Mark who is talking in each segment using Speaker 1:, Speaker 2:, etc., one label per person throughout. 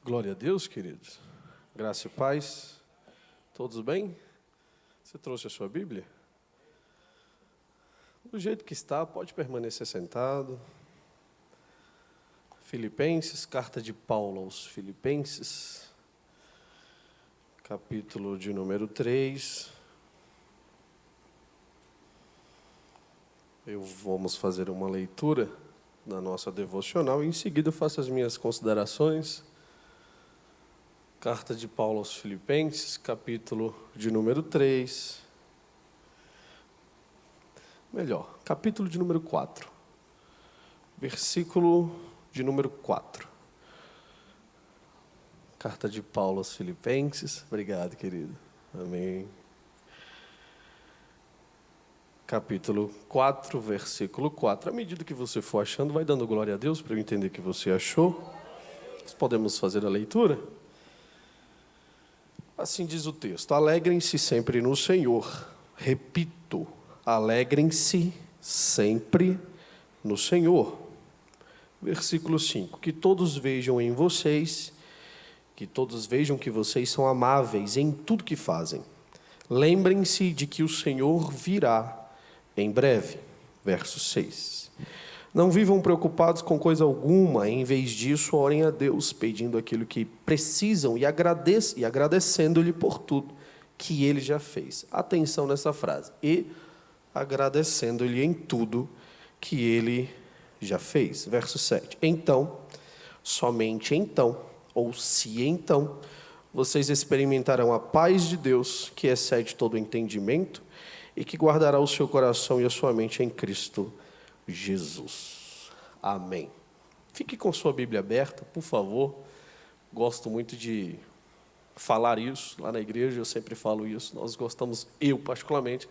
Speaker 1: Glória a Deus, queridos. Graça e paz. Todos bem? Você trouxe a sua Bíblia? Do jeito que está, pode permanecer sentado. Filipenses, carta de Paulo aos Filipenses, capítulo de número 3. Vamos fazer uma leitura da nossa devocional e em seguida eu faço as minhas considerações. Carta de Paulo aos Filipenses, capítulo de número 3. Capítulo de número 4. Versículo de número 4. Carta de Paulo aos Filipenses. Obrigado, querido. Amém. Capítulo 4, versículo 4. À medida que você for achando, vai dando glória a Deus para eu entender que você achou. Nós podemos fazer a leitura? Assim diz o texto: alegrem-se sempre no Senhor. Repito, alegrem-se sempre no Senhor. Versículo 5. Que todos vejam em vocês, que todos vejam que vocês são amáveis em tudo que fazem. Lembrem-se de que o Senhor virá em breve. Verso 6. Não vivam preocupados com coisa alguma, em vez disso, orem a Deus, pedindo aquilo que precisam e agradecendo-lhe por tudo que Ele já fez. Atenção nessa frase. E agradecendo-lhe em tudo que Ele já fez. Verso 7. Então, somente então, ou se então, vocês experimentarão a paz de Deus, que excede todo o entendimento, e que guardará o seu coração e a sua mente em Cristo Jesus. Amém. Fique com sua Bíblia aberta, por favor. Gosto muito de falar isso lá na igreja, eu sempre falo isso. Nós gostamos, eu particularmente,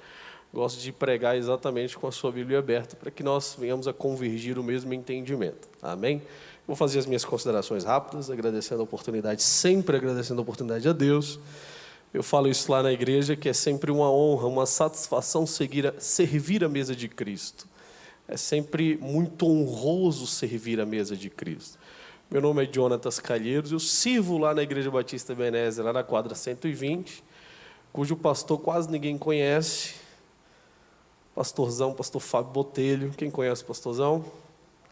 Speaker 1: gosto de pregar exatamente com a sua Bíblia aberta, para que nós venhamos a convergir o mesmo entendimento. Amém? Vou fazer as minhas considerações rápidas, agradecendo a oportunidade, sempre agradecendo a oportunidade a Deus. Eu falo isso lá na igreja, que é sempre uma honra, uma satisfação servir a mesa de Cristo. É sempre muito honroso servir a mesa de Cristo. Meu nome é Jonatas Calheiros, eu sirvo lá na Igreja Batista Ebenezer, lá na quadra 120, cujo pastor quase ninguém conhece. Pastorzão, pastor Fábio Botelho. Quem conhece o pastorzão?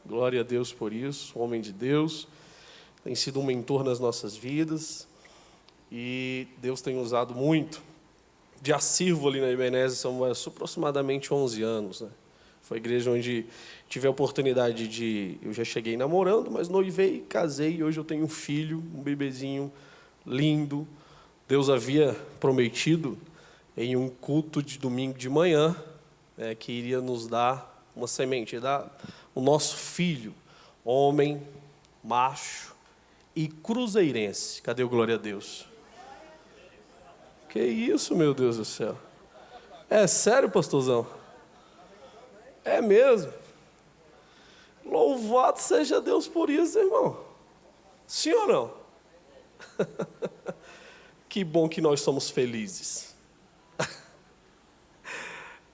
Speaker 1: Glória a Deus por isso, homem de Deus. Tem sido um mentor nas nossas vidas. E Deus tem usado muito. Já sirvo ali na Ebenezer, são aproximadamente 11 anos, né? Foi a igreja onde tive a oportunidade de... Eu já cheguei namorando, mas noivei, casei, e hoje eu tenho um filho, um bebezinho lindo. Deus havia prometido em um culto de domingo de manhã, que iria nos dar uma semente, dar o nosso filho, homem, macho e cruzeirense. Cadê o glória a Deus? Que isso, meu Deus do céu? É sério, pastorzão? É mesmo? Louvado seja Deus por isso, irmão. Sim ou não? Que bom que nós somos felizes.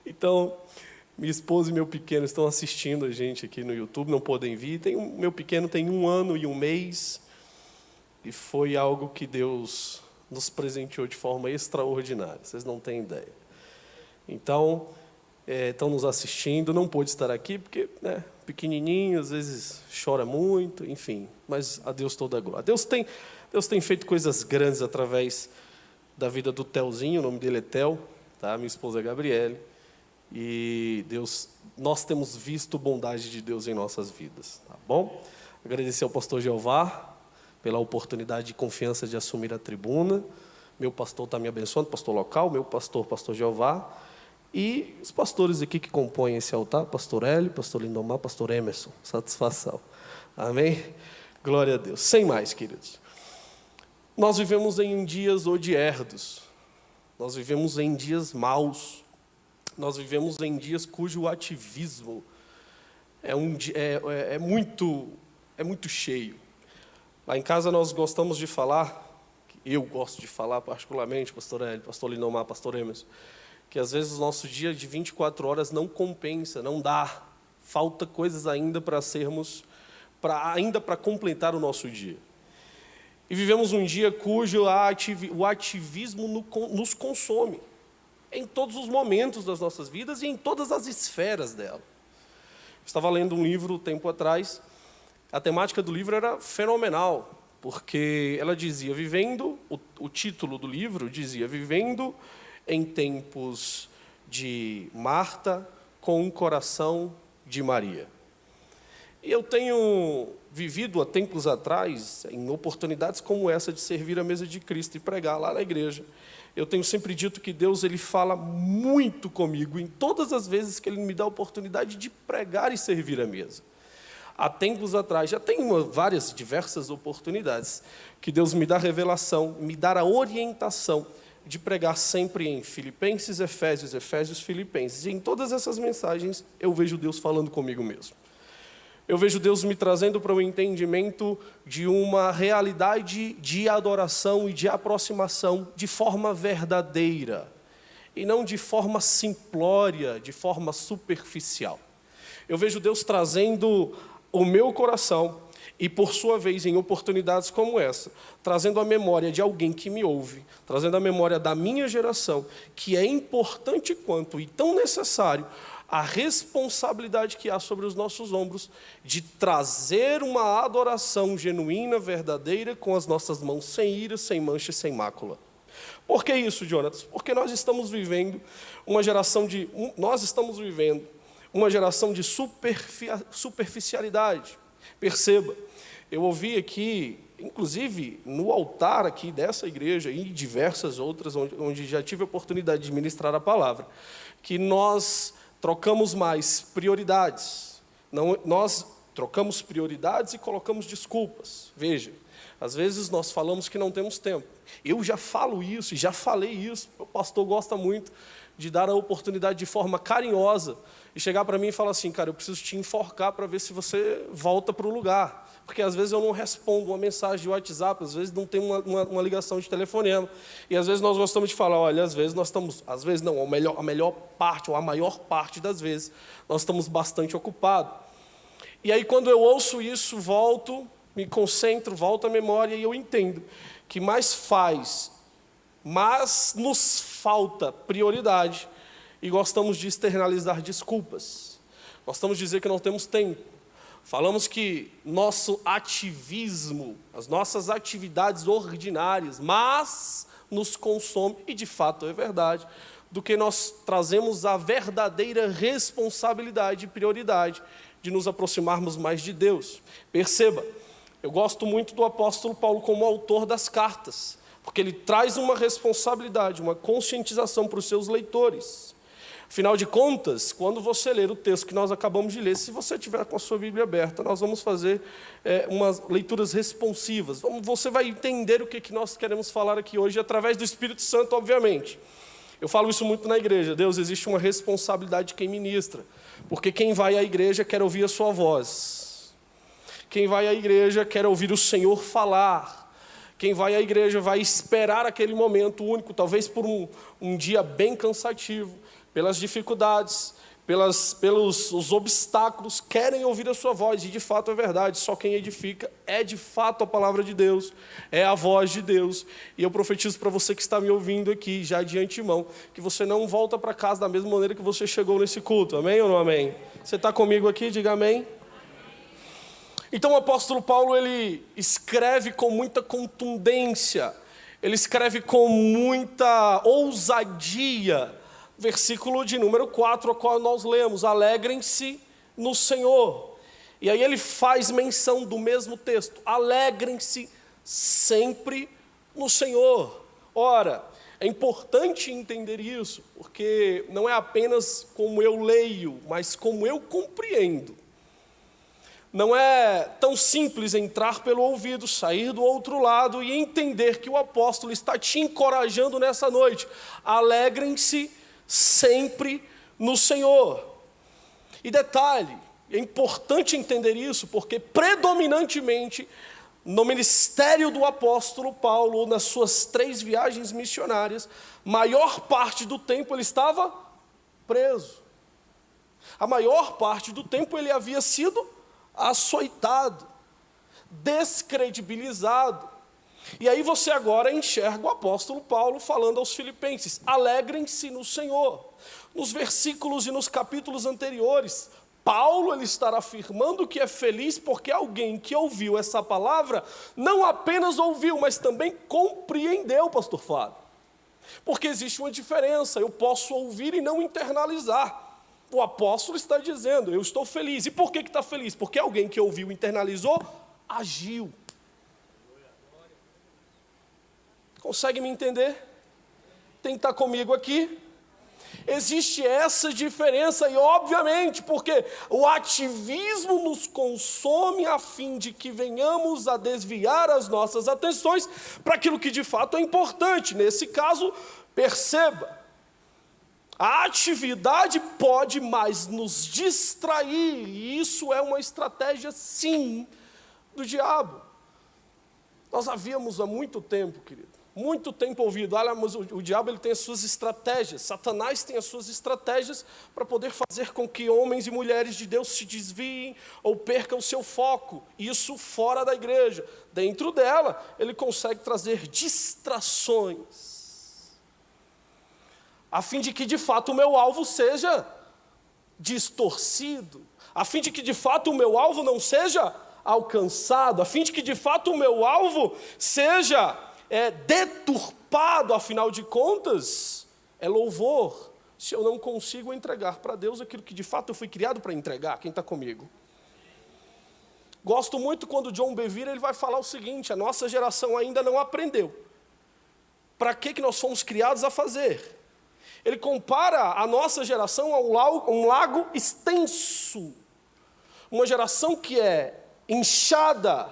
Speaker 1: Então, minha esposa e meu pequeno estão assistindo a gente aqui no YouTube, não podem vir. Meu pequeno tem 1 ano e 1 mês, e foi algo que Deus nos presenteou de forma extraordinária. Vocês não têm ideia. Então, estão nos assistindo, não pôde estar aqui, porque, pequenininho, às vezes chora muito, enfim. Mas a Deus toda a glória. Deus tem feito coisas grandes através da vida do Telzinho, o nome dele é Tel, tá? Minha esposa é Gabriele. E nós temos visto bondade de Deus em nossas vidas, tá bom? Agradecer ao pastor Jeová pela oportunidade de confiança de assumir a tribuna. Meu pastor está me abençoando, pastor local, meu pastor Jeová. E os pastores aqui que compõem esse altar, pastor Hélio, pastor Lindomar, pastor Emerson. Satisfação. Amém? Glória a Deus. Sem mais, queridos. Nós vivemos em dias odierdos. Nós vivemos em dias maus. Nós vivemos em dias cujo ativismo é muito cheio. Lá em casa nós gostamos de falar, eu gosto de falar particularmente, pastor Hélio, pastor Lindomar, pastor Emerson, que às vezes o nosso dia de 24 horas não compensa, não dá. Falta coisas ainda para completar o nosso dia. E vivemos um dia cujo o ativismo nos consome, em todos os momentos das nossas vidas e em todas as esferas dela. Estava lendo um livro tempo atrás, a temática do livro era fenomenal, porque ela dizia, o título do livro dizia, vivendo em tempos de Marta com um coração de Maria. E eu tenho vivido há tempos atrás, em oportunidades como essa de servir a mesa de Cristo e pregar lá na igreja. Eu tenho sempre dito que Deus ele fala muito comigo em todas as vezes que Ele me dá a oportunidade de pregar e servir a mesa. Há tempos atrás, já tem diversas oportunidades, que Deus me dá revelação, me dá a orientação de pregar sempre em Filipenses, Efésios, Filipenses. E em todas essas mensagens eu vejo Deus falando comigo mesmo. Eu vejo Deus me trazendo para o entendimento de uma realidade de adoração e de aproximação de forma verdadeira, e não de forma simplória, de forma superficial. Eu vejo Deus trazendo o meu coração, e por sua vez, em oportunidades como essa, trazendo a memória de alguém que me ouve, trazendo a memória da minha geração, que é importante quanto e tão necessário, a responsabilidade que há sobre os nossos ombros de trazer uma adoração genuína, verdadeira, com as nossas mãos sem ira, sem mancha e sem mácula. Por que isso, Jonatas? Porque nós estamos vivendo uma geração de superficialidade. Perceba, eu ouvi aqui, inclusive no altar aqui dessa igreja e diversas outras, onde já tive a oportunidade de ministrar a palavra, que nós trocamos mais prioridades. Nós trocamos prioridades e colocamos desculpas. Veja, às vezes nós falamos que não temos tempo. Eu já falo isso, e já falei isso. O pastor gosta muito de dar a oportunidade de forma carinhosa e chegar para mim e falar assim, cara, eu preciso te enforcar para ver se você volta para o lugar. Porque às vezes eu não respondo uma mensagem de WhatsApp, às vezes não tem uma ligação de telefonema. E às vezes nós gostamos de falar, olha, às vezes nós estamos, às vezes não, a melhor parte, ou a maior parte das vezes, nós estamos bastante ocupados. E aí quando eu ouço isso, volto, me concentro, volto à memória e eu entendo que mas nos falta prioridade e gostamos de externalizar desculpas. Gostamos de dizer que não temos tempo. Falamos que nosso ativismo, as nossas atividades ordinárias, mas nos consome, e de fato é verdade, do que nós trazemos a verdadeira responsabilidade e prioridade de nos aproximarmos mais de Deus. Perceba, eu gosto muito do apóstolo Paulo como autor das cartas, porque ele traz uma responsabilidade, uma conscientização para os seus leitores. Afinal de contas, quando você ler o texto que nós acabamos de ler, se você tiver com a sua Bíblia aberta, nós vamos fazer umas leituras responsivas. Você vai entender o que nós queremos falar aqui hoje, através do Espírito Santo, obviamente. Eu falo isso muito na igreja. Deus, existe uma responsabilidade de quem ministra, porque quem vai à igreja quer ouvir a sua voz. Quem vai à igreja quer ouvir o Senhor falar. Quem vai à igreja vai esperar aquele momento único, talvez por um dia bem cansativo, pelas dificuldades, pelos obstáculos, querem ouvir a sua voz, e de fato é verdade, só quem edifica é de fato a palavra de Deus, é a voz de Deus, e eu profetizo para você que está me ouvindo aqui, já de antemão, que você não volta para casa da mesma maneira que você chegou nesse culto, amém ou não amém? Você está comigo aqui? Diga amém. Então o apóstolo Paulo, ele escreve com muita contundência, ele escreve com muita ousadia, versículo de número 4, ao qual nós lemos, alegrem-se no Senhor. E aí ele faz menção do mesmo texto, alegrem-se sempre no Senhor. Ora, é importante entender isso, porque não é apenas como eu leio, mas como eu compreendo. Não é tão simples entrar pelo ouvido, sair do outro lado e entender que o apóstolo está te encorajando nessa noite. Alegrem-se sempre no Senhor. E detalhe, é importante entender isso, porque predominantemente no ministério do apóstolo Paulo, nas suas 3 viagens missionárias, maior parte do tempo ele estava preso. A maior parte do tempo ele havia sido açoitado, descredibilizado. E aí você agora enxerga o apóstolo Paulo falando aos filipenses: alegrem-se no Senhor. Nos versículos e nos capítulos anteriores, Paulo ele estará afirmando que é feliz porque alguém que ouviu essa palavra não apenas ouviu, mas também compreendeu, pastor Fábio. Porque existe uma diferença, eu posso ouvir e não internalizar. O apóstolo está dizendo: eu estou feliz. E por que está feliz? Porque alguém que ouviu e internalizou, agiu. Consegue me entender? Tem que estar comigo aqui. Existe essa diferença e, obviamente, porque o ativismo nos consome a fim de que venhamos a desviar as nossas atenções para aquilo que de fato é importante. Nesse caso, perceba, a atividade pode mais nos distrair, e isso é uma estratégia, sim, do diabo. Nós havíamos há muito tempo, querido, muito tempo ouvido: olha, mas o diabo ele tem as suas estratégias, Satanás tem as suas estratégias para poder fazer com que homens e mulheres de Deus se desviem ou percam o seu foco. Isso fora da igreja. Dentro dela, ele consegue trazer distrações, a fim de que de fato o meu alvo seja distorcido, a fim de que de fato o meu alvo não seja alcançado, a fim de que de fato o meu alvo seja deturpado. Afinal de contas, é louvor se eu não consigo entregar para Deus aquilo que de fato eu fui criado para entregar. Quem está comigo? Gosto muito quando John Bevere ele vai falar o seguinte: a nossa geração ainda não aprendeu para que nós fomos criados a fazer. Ele compara a nossa geração a um lago extenso, uma geração que é inchada,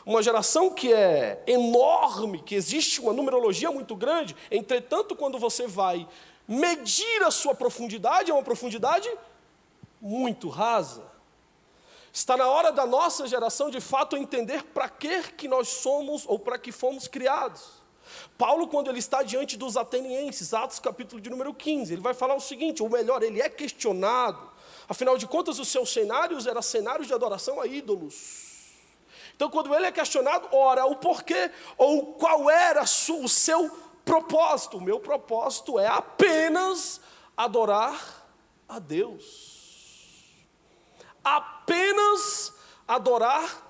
Speaker 1: uma geração que é enorme, que existe uma numerologia muito grande. Entretanto, quando você vai medir a sua profundidade, é uma profundidade muito rasa. Está na hora da nossa geração, de fato, entender para que nós somos, ou para que fomos criados. Paulo, quando ele está diante dos atenienses, Atos capítulo de número 15, ele vai falar o seguinte, ou melhor, ele é questionado. Afinal de contas, os seus cenários eram cenários de adoração a ídolos. Então, quando ele é questionado, ora, o porquê, ou qual era o seu propósito? O meu propósito é apenas adorar a Deus. Apenas adorar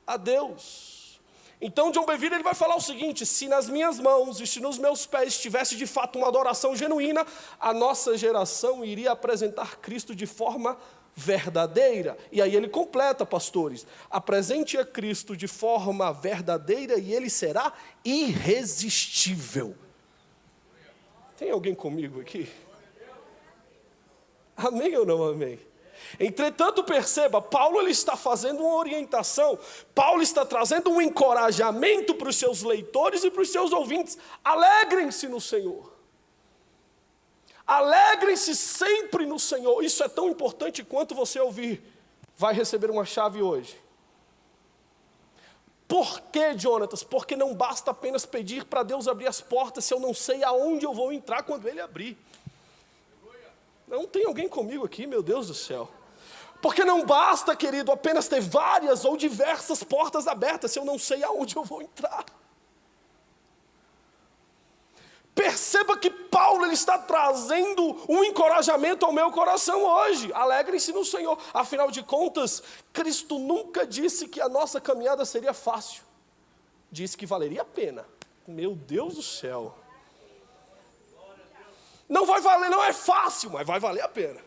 Speaker 1: a Deus. Então, John Bevere ele vai falar o seguinte: se nas minhas mãos e se nos meus pés tivesse de fato uma adoração genuína, a nossa geração iria apresentar Cristo de forma verdadeira. E aí ele completa, pastores: apresente a Cristo de forma verdadeira e ele será irresistível. Tem alguém comigo aqui? Amém ou não amém? Entretanto, perceba, Paulo ele está fazendo uma orientação, Paulo está trazendo um encorajamento para os seus leitores e para os seus ouvintes: alegrem-se no Senhor. Alegrem-se sempre no Senhor. Isso é tão importante quanto você ouvir: vai receber uma chave hoje. Por que, Jonatas? Porque não basta apenas pedir para Deus abrir as portas se eu não sei aonde eu vou entrar quando Ele abrir. Não tem alguém comigo aqui, meu Deus do céu. Porque não basta, querido, apenas ter várias ou diversas portas abertas se eu não sei aonde eu vou entrar. Perceba que Paulo ele está trazendo um encorajamento ao meu coração hoje. Alegrem-se no Senhor. Afinal de contas, Cristo nunca disse que a nossa caminhada seria fácil. Disse que valeria a pena. Meu Deus do céu. Não vai valer, não é fácil, mas vai valer a pena.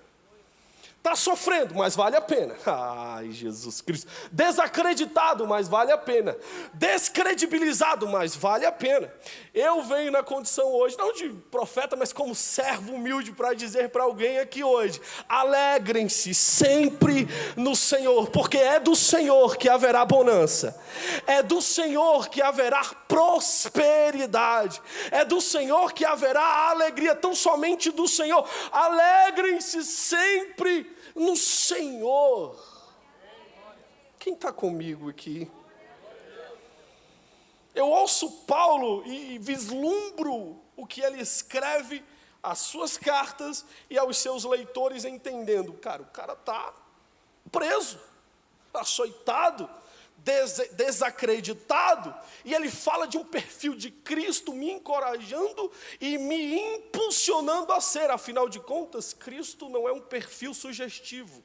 Speaker 1: Está sofrendo, mas vale a pena. Ai, Jesus Cristo. Desacreditado, mas vale a pena. Descredibilizado, mas vale a pena. Eu venho na condição hoje, não de profeta, mas como servo humilde para dizer para alguém aqui hoje: alegrem-se sempre no Senhor, porque é do Senhor que haverá bonança. É do Senhor que haverá prosperidade. É do Senhor que haverá alegria, tão somente do Senhor. Alegrem-se sempre no Senhor. Quem está comigo aqui? Eu ouço Paulo e vislumbro o que ele escreve, as suas cartas e aos seus leitores, entendendo: cara, o cara está preso, açoitado, desacreditado, e ele fala de um perfil de Cristo me encorajando e me impulsionando a ser. Afinal de contas, Cristo não é um perfil sugestivo.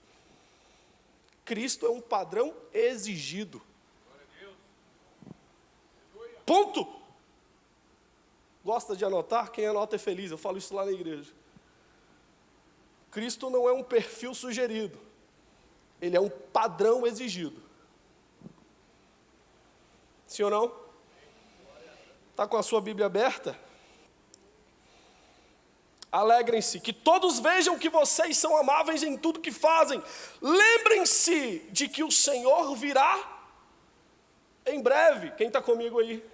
Speaker 1: Cristo é um padrão exigido. Ponto. Gosta de anotar? Quem anota é feliz. Eu falo isso lá na igreja. Cristo não é um perfil sugerido. Ele é um padrão exigido. Sim ou não? Está com a sua Bíblia aberta? Alegrem-se, que todos vejam que vocês são amáveis em tudo que fazem. Lembrem-se de que o Senhor virá em breve. Quem está comigo aí?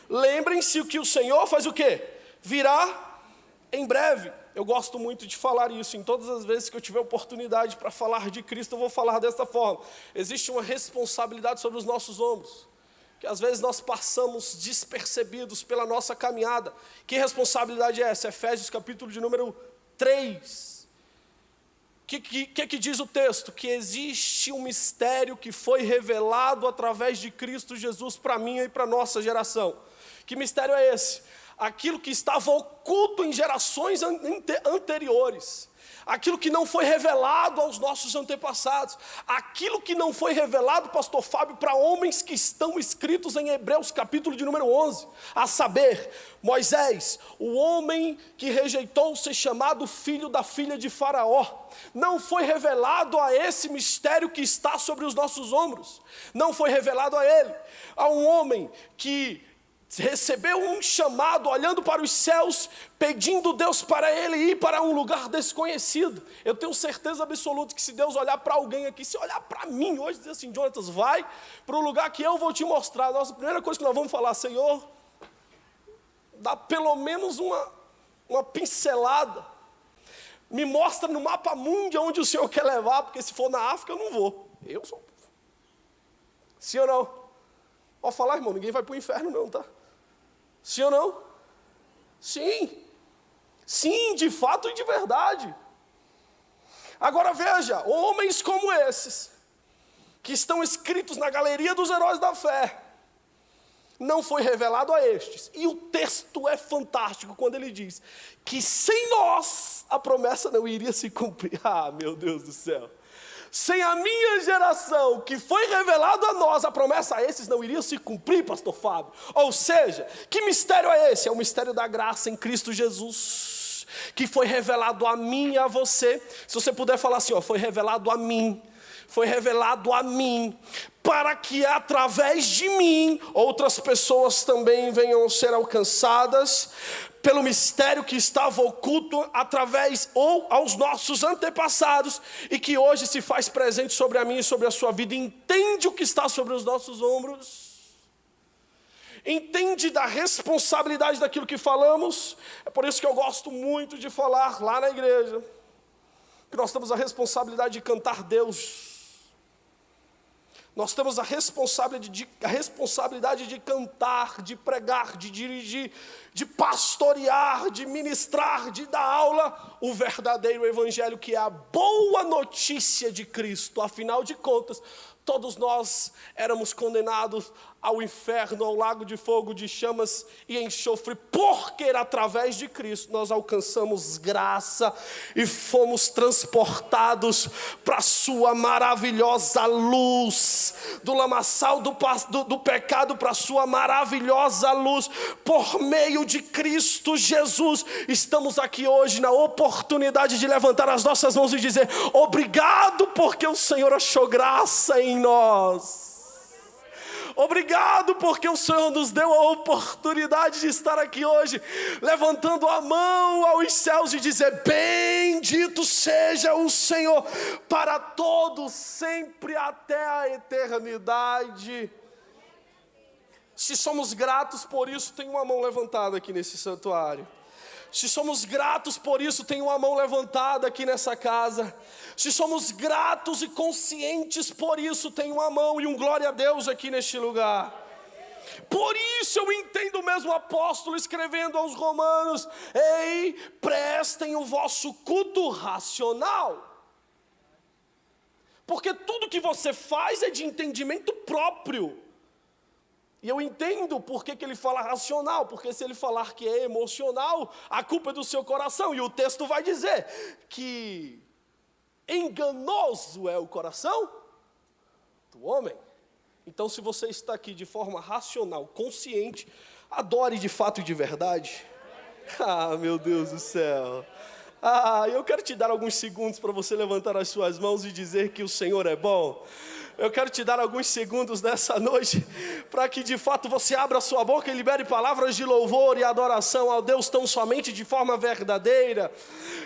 Speaker 1: Lembrem-se que o Senhor faz o quê? Virá em breve. Eu gosto muito de falar isso. Em todas as vezes que eu tiver oportunidade para falar de Cristo, eu vou falar dessa forma. Existe uma responsabilidade sobre os nossos ombros, que às vezes nós passamos despercebidos pela nossa caminhada. Que responsabilidade é essa? Efésios capítulo de número 3. Que diz o texto? Que existe um mistério que foi revelado através de Cristo Jesus para mim e para a nossa geração. Que mistério é esse? Aquilo que estava oculto em gerações anteriores. Aquilo que não foi revelado aos nossos antepassados. Aquilo que não foi revelado, pastor Fábio, para homens que estão escritos em Hebreus capítulo de número 11. A saber, Moisés, o homem que rejeitou ser chamado filho da filha de Faraó. Não foi revelado a esse mistério que está sobre os nossos ombros. Não foi revelado a ele. A um homem que recebeu um chamado, olhando para os céus, pedindo Deus para ele ir para um lugar desconhecido. Eu tenho certeza absoluta que se Deus olhar para alguém aqui, se olhar para mim hoje, dizer assim: Jonatas, vai para o lugar que eu vou te mostrar. Nossa, a primeira coisa que nós vamos falar: Senhor, dá pelo menos uma pincelada, me mostra no mapa mundi onde o Senhor quer levar, porque se for na África eu não vou. Eu sou. Sim ou não? Pode falar, irmão, ninguém vai para o inferno não, tá? Sim ou não? Sim. Sim, de fato e de verdade. Agora veja, homens como esses, que estão escritos na galeria dos heróis da fé, não foi revelado a estes. E o texto é fantástico quando ele diz que sem nós a promessa não iria se cumprir. Ah, meu Deus do céu. Sem a minha geração, que foi revelado a nós, a promessa a esses não iria se cumprir, pastor Fábio. Ou seja, que mistério é esse? É o mistério da graça em Cristo Jesus, que foi revelado a mim e a você. Se você puder falar assim, ó, foi revelado a mim, para que através de mim, outras pessoas também venham a ser alcançadas, pelo mistério que estava oculto através ou aos nossos antepassados, e que hoje se faz presente sobre a minha e sobre a sua vida. Entende o que está sobre os nossos ombros? Entende da responsabilidade daquilo que falamos? É por isso que eu gosto muito de falar lá na igreja, que nós temos a responsabilidade de cantar Deus. Nós temos a responsabilidade de cantar, de pregar, de dirigir, de pastorear, de ministrar, de dar aula, o verdadeiro evangelho, que é a boa notícia de Cristo. Afinal de contas, todos nós éramos condenados ao inferno, ao lago de fogo, de chamas e enxofre, porque através de Cristo nós alcançamos graça e fomos transportados para a sua maravilhosa luz, do lamaçal do pecado para a sua maravilhosa luz. Por meio de Cristo Jesus, estamos aqui hoje na oportunidade de levantar as nossas mãos e dizer: obrigado, porque o Senhor achou graça em nós. Obrigado porque o Senhor nos deu a oportunidade de estar aqui hoje, levantando a mão aos céus e dizer: bendito seja o Senhor para todos, sempre até a eternidade. Se somos gratos por isso, tem uma mão levantada aqui nesse santuário. Se somos gratos por isso, tem uma mão levantada aqui nessa casa. Se somos gratos e conscientes por isso, tem uma mão e um glória a Deus aqui neste lugar. Por isso eu entendo mesmo o apóstolo escrevendo aos romanos: ei, prestem o vosso culto racional. Porque tudo que você faz é de entendimento próprio. E eu entendo por que ele fala racional, porque se ele falar que é emocional, a culpa é do seu coração. E o texto vai dizer que enganoso é o coração do homem. Então, se você está aqui de forma racional, consciente, adore de fato e de verdade. Ah, meu Deus do céu. Eu quero te dar alguns segundos para você levantar as suas mãos e dizer que o Senhor é bom. Eu quero te dar alguns segundos nessa noite, para que de fato você abra a sua boca e libere palavras de louvor e adoração ao Deus tão somente de forma verdadeira,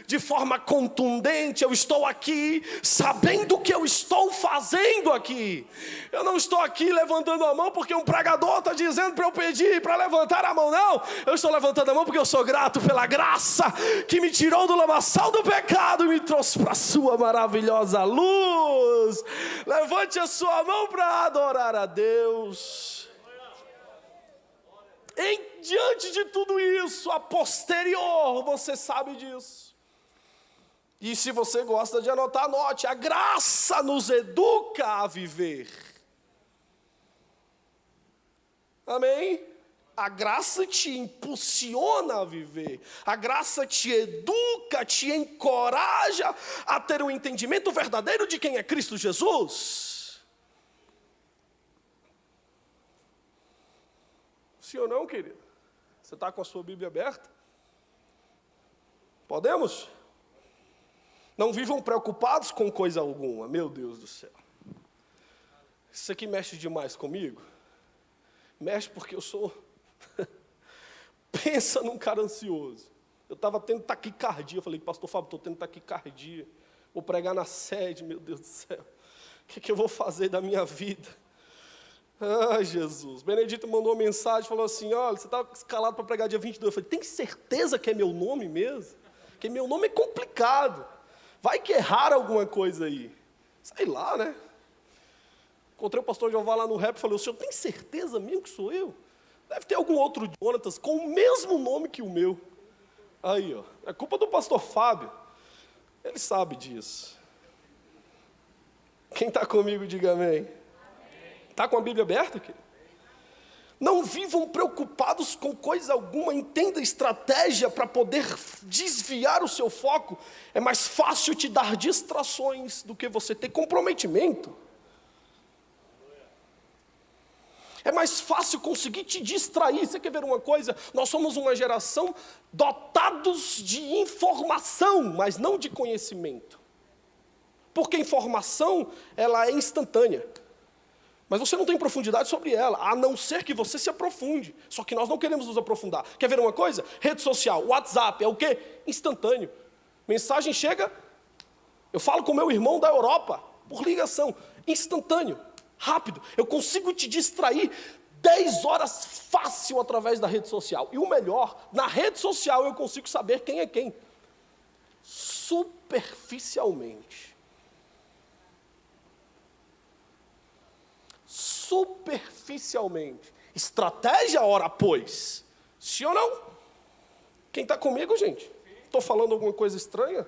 Speaker 1: de forma contundente. Eu estou aqui sabendo o que eu estou fazendo aqui. Eu não estou aqui levantando a mão porque um pregador está dizendo para eu pedir para levantar a mão, não. Eu estou levantando a mão porque eu sou grato pela graça que me tirou do lamaçal do pecado e me trouxe para a sua maravilhosa luz. Levante a sua mão para adorar a Deus. Diante de tudo isso, a posterior, você sabe disso. E se você gosta de anotar, anote: a graça nos educa a viver. Amém? A graça te impulsiona a viver. A graça te educa, te encoraja a ter um entendimento verdadeiro de quem é Cristo Jesus. Sim ou não, querido? Você está com a sua Bíblia aberta? Podemos? Não vivam preocupados com coisa alguma. Meu Deus do céu. Isso aqui mexe demais comigo. Mexe porque eu sou... Pensa num cara ansioso. Eu estava tendo taquicardia. Eu falei: pastor Fábio, estou tendo taquicardia. Vou pregar na sede, meu Deus do céu. O que eu vou fazer da minha vida? Ai, Jesus. Benedito mandou uma mensagem, falou assim: olha, você está escalado para pregar dia 22. Eu falei: tem certeza que é meu nome mesmo? Porque meu nome é complicado. Vai que errar alguma coisa aí. Sei lá, né? Encontrei o pastor Jeová lá no rap e falei: o senhor tem certeza mesmo que sou eu? Deve ter algum outro Jonatas com o mesmo nome que o meu. Aí, ó. É culpa do pastor Fábio. Ele sabe disso. Quem está comigo, diga amém. Está com a Bíblia aberta aqui? Não vivam preocupados com coisa alguma. Entenda estratégia para poder desviar o seu foco. É mais fácil te dar distrações do que você ter comprometimento. É mais fácil conseguir te distrair. Você quer ver uma coisa? Nós somos uma geração dotados de informação, mas não de conhecimento. Porque a informação, ela é instantânea. Mas você não tem profundidade sobre ela, a não ser que você se aprofunde. Só que nós não queremos nos aprofundar. Quer ver uma coisa? Rede social, WhatsApp, é o quê? Instantâneo. Mensagem chega, eu falo com meu irmão da Europa, por ligação, instantâneo. Rápido, eu consigo te distrair 10 horas fácil através da rede social. E o melhor, na rede social eu consigo saber quem é quem. Superficialmente. Superficialmente. Estratégia, ora pois. Sim ou não? Quem está comigo, gente? Estou falando alguma coisa estranha?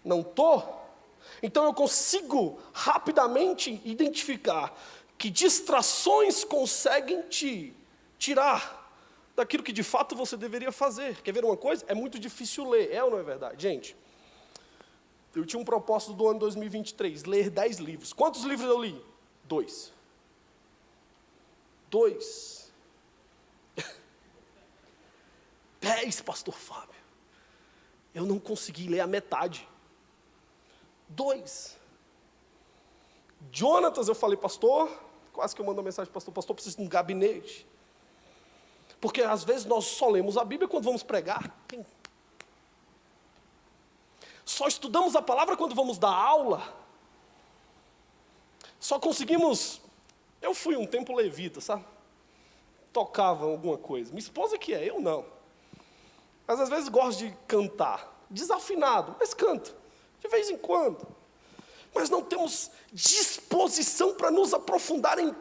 Speaker 1: Não estou? Então eu consigo rapidamente identificar que distrações conseguem te tirar daquilo que de fato você deveria fazer. Quer ver uma coisa? É muito difícil ler, é ou não é verdade? Gente, eu tinha um propósito do ano 2023, ler 10 livros. Quantos livros eu li? 2. 10, pastor Fábio. Eu não consegui ler a metade. 2. Jonatas, eu falei: pastor, quase que eu mando uma mensagem para o pastor, preciso de um gabinete. Porque às vezes nós só lemos a Bíblia quando vamos pregar. Só estudamos a palavra quando vamos dar aula. Só conseguimos... Eu fui um tempo levita, sabe? Tocava alguma coisa. Minha esposa que é, eu não. Mas às vezes gosto de cantar. Desafinado, mas canto. De vez em quando. Mas não temos disposição para nos aprofundar em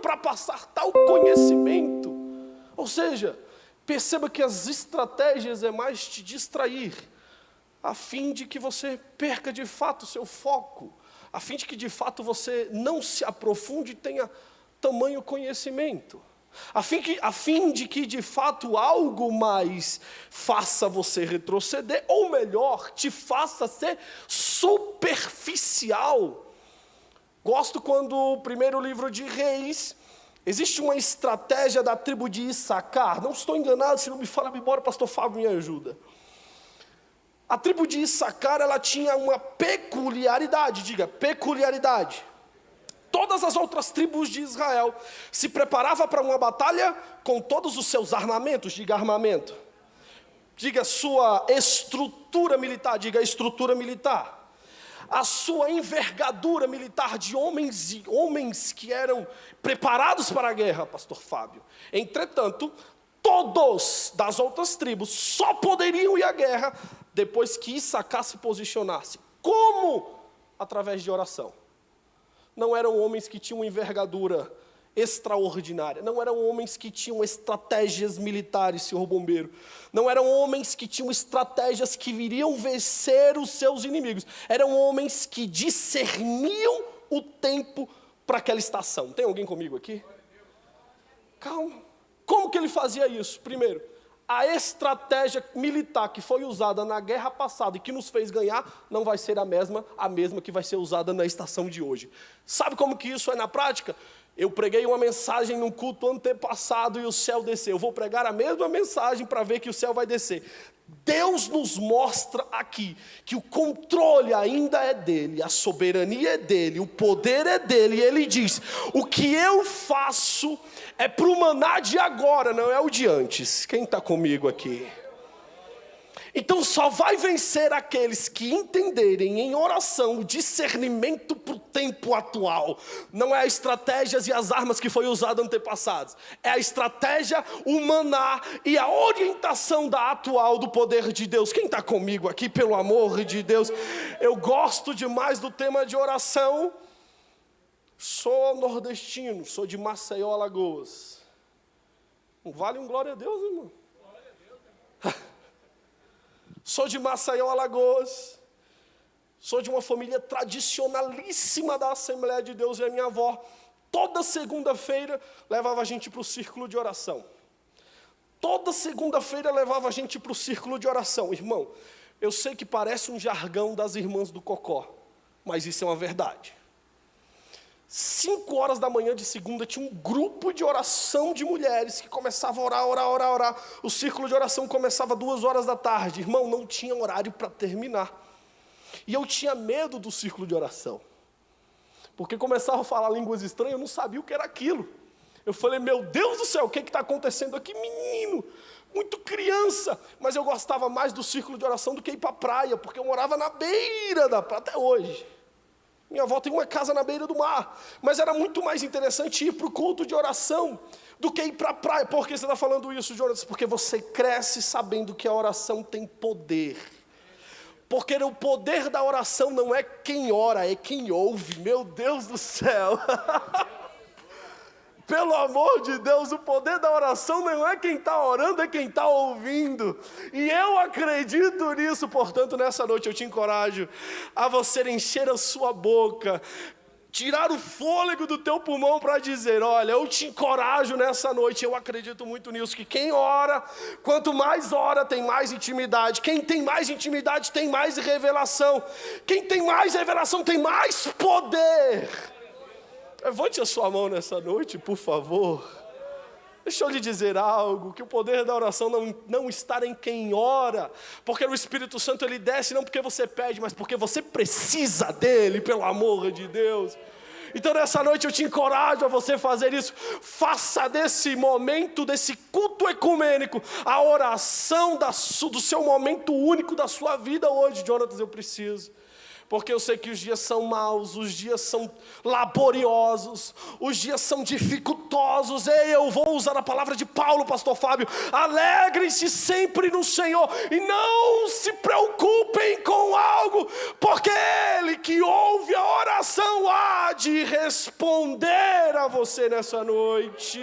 Speaker 1: para passar tal conhecimento. Ou seja, perceba que as estratégias é mais te distrair, a fim de que você perca de fato o seu foco. a fim de que de fato você não se aprofunde e tenha tamanho conhecimento. A fim de que de fato algo mais faça você retroceder, ou melhor, te faça ser superficial. Gosto quando o primeiro livro de Reis, existe uma estratégia da tribo de Issacar, não estou enganado, se não me falha a memória, pastor Fábio me ajuda. A tribo de Issacar, ela tinha uma peculiaridade, diga, peculiaridade. Todas as outras tribos de Israel se preparavam para uma batalha com todos os seus armamentos, diga armamento. Diga sua estrutura militar, diga estrutura militar. A sua envergadura militar de homens que eram preparados para a guerra, pastor Fábio. Entretanto, todos das outras tribos só poderiam ir à guerra depois que Issacar se posicionasse. Como? Através de oração. Não eram homens que tinham envergadura extraordinária. Não eram homens que tinham estratégias militares, senhor bombeiro. Não eram homens que tinham estratégias que viriam vencer os seus inimigos. Eram homens que discerniam o tempo para aquela estação. Tem alguém comigo aqui? Calma. Como que ele fazia isso? Primeiro, a estratégia militar que foi usada na guerra passada e que nos fez ganhar, não vai ser a mesma que vai ser usada na estação de hoje. Sabe como que isso é na prática? Eu preguei uma mensagem num culto antepassado e o céu desceu. Eu vou pregar a mesma mensagem para ver que o céu vai descer. Deus nos mostra aqui que o controle ainda é dele, a soberania é dele, o poder é dele. E ele diz, o que eu faço é para o maná de agora, não é o de antes. Quem está comigo aqui? Então só vai vencer aqueles que entenderem em oração o discernimento para o tempo atual. Não é as estratégias e as armas que foi usado antepassados. É a estratégia, o maná e a orientação da atual do poder de Deus. Quem está comigo aqui, pelo amor de Deus? Eu gosto demais do tema de oração. Sou nordestino, sou de Maceió, Alagoas. Não vale um glória a Deus, irmão? Sou de Maceió, Alagoas. Sou de uma família tradicionalíssima da Assembleia de Deus. E a minha avó, toda segunda-feira, levava a gente para o círculo de oração. Toda segunda-feira levava a gente para o círculo de oração. Irmão, eu sei que parece um jargão das irmãs do Cocó, mas isso é uma verdade. 5 horas da manhã de segunda, tinha um grupo de oração de mulheres que começava a orar. O círculo de oração começava 2 horas da tarde. Irmão, não tinha horário para terminar. E eu tinha medo do círculo de oração. Porque começava a falar línguas estranhas, eu não sabia o que era aquilo. Eu falei, meu Deus do céu, o que está acontecendo aqui? Menino, muito criança. Mas eu gostava mais do círculo de oração do que ir para a praia, porque eu morava na beira da praia até hoje. Minha avó tem uma casa na beira do mar, mas era muito mais interessante ir para o culto de oração do que ir para a praia. Por que você está falando isso, Jonas? Porque você cresce sabendo que a oração tem poder. Porque o poder da oração não é quem ora, é quem ouve. Meu Deus do céu! Pelo amor de Deus, o poder da oração não é quem está orando, é quem está ouvindo. E eu acredito nisso, portanto, nessa noite eu te encorajo a você encher a sua boca, tirar o fôlego do teu pulmão para dizer, olha, eu te encorajo nessa noite, eu acredito muito nisso, que quem ora, quanto mais ora, tem mais intimidade. Quem tem mais intimidade tem mais revelação. Quem tem mais revelação tem mais poder. Levante a sua mão nessa noite, por favor. Deixa eu lhe dizer algo, que o poder da oração não está em quem ora, porque o Espírito Santo ele desce não porque você pede, mas porque você precisa dele, pelo amor de Deus. Então nessa noite eu te encorajo a você fazer isso. Faça desse momento, desse culto ecumênico, a oração do seu momento único da sua vida hoje. Jonatas, eu preciso. Porque eu sei que os dias são maus, os dias são laboriosos, os dias são dificultosos. Ei, eu vou usar a palavra de Paulo, pastor Fábio. Alegrem-se sempre no Senhor e não se preocupem com algo, porque Ele que ouve a oração há de responder a você nessa noite.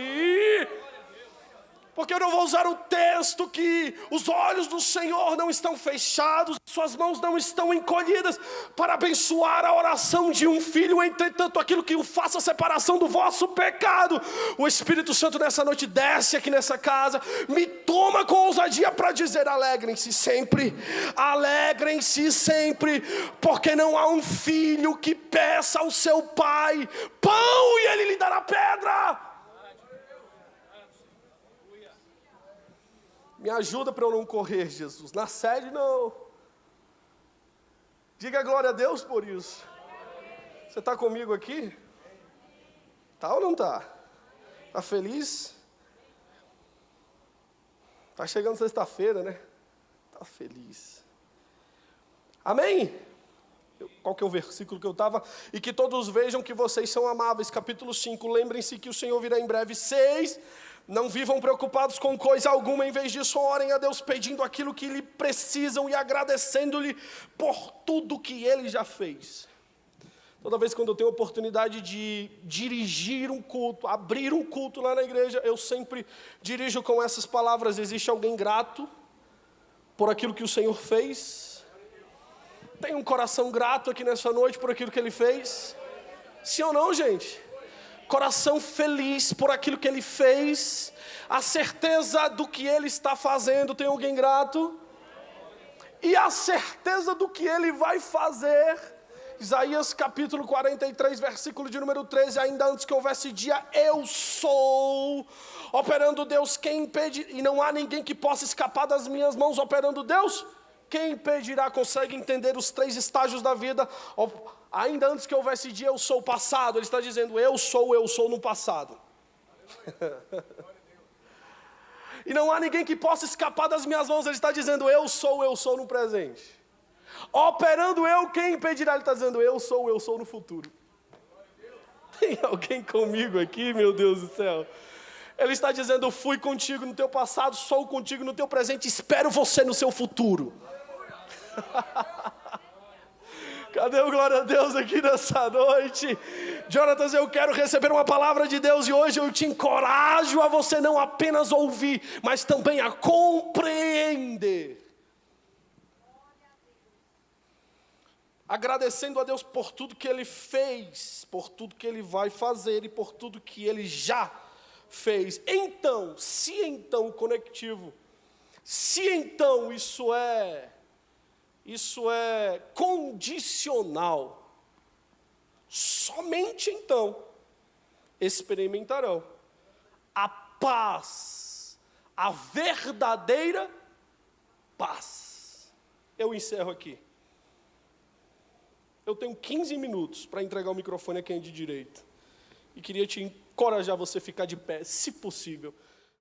Speaker 1: Porque eu não vou usar o texto que os olhos do Senhor não estão fechados, suas mãos não estão encolhidas, para abençoar a oração de um filho, entretanto aquilo que o faça a separação do vosso pecado. O Espírito Santo nessa noite desce aqui nessa casa, me toma com ousadia para dizer: alegrem-se sempre, porque não há um filho que peça ao seu pai pão e ele lhe dará pedra. Me ajuda para eu não correr, Jesus. Na sede, não. Diga glória a Deus por isso. Você está comigo aqui? Tá ou não tá? Tá feliz? Tá chegando sexta-feira, né? Tá feliz. Amém? Qual que é o versículo que eu estava? E que todos vejam que vocês são amáveis. Capítulo 5. Lembrem-se que o Senhor virá em breve. 6. Não vivam preocupados com coisa alguma, em vez disso orem a Deus pedindo aquilo que lhe precisam e agradecendo-lhe por tudo que Ele já fez. Toda vez quando eu tenho a oportunidade de dirigir um culto, abrir um culto lá na igreja, eu sempre dirijo com essas palavras: existe alguém grato por aquilo que o Senhor fez? Tem um coração grato aqui nessa noite por aquilo que Ele fez? Sim ou não, gente? Coração feliz por aquilo que Ele fez, a certeza do que Ele está fazendo. Tem alguém grato? E a certeza do que Ele vai fazer. Isaías capítulo 43, versículo de número 13: ainda antes que houvesse dia, eu sou. Operando Deus, quem impede? E não há ninguém que possa escapar das minhas mãos. Operando Deus, quem impedirá? Consegue entender os 3 estágios da vida? Ainda antes que houvesse dia, eu sou o passado. Ele está dizendo: eu sou no passado. E não há ninguém que possa escapar das minhas mãos. Ele está dizendo: eu sou no presente. Operando eu, quem impedirá? Ele está dizendo: eu sou no futuro. Tem alguém comigo aqui, meu Deus do céu? Ele está dizendo: eu fui contigo no teu passado, sou contigo no teu presente, espero você no seu futuro. Cadê o glória a Deus aqui nessa noite? Jonatas, eu quero receber uma palavra de Deus, e hoje eu te encorajo a você não apenas ouvir, mas também a compreender. Agradecendo a Deus por tudo que Ele fez, por tudo que Ele vai fazer e por tudo que Ele já fez. Então, conectivo, se então isso é condicional, somente então experimentarão a paz, a verdadeira paz. Eu encerro aqui. Eu tenho 15 minutos para entregar o microfone a quem é de direito. E queria te encorajar você a ficar de pé, se possível.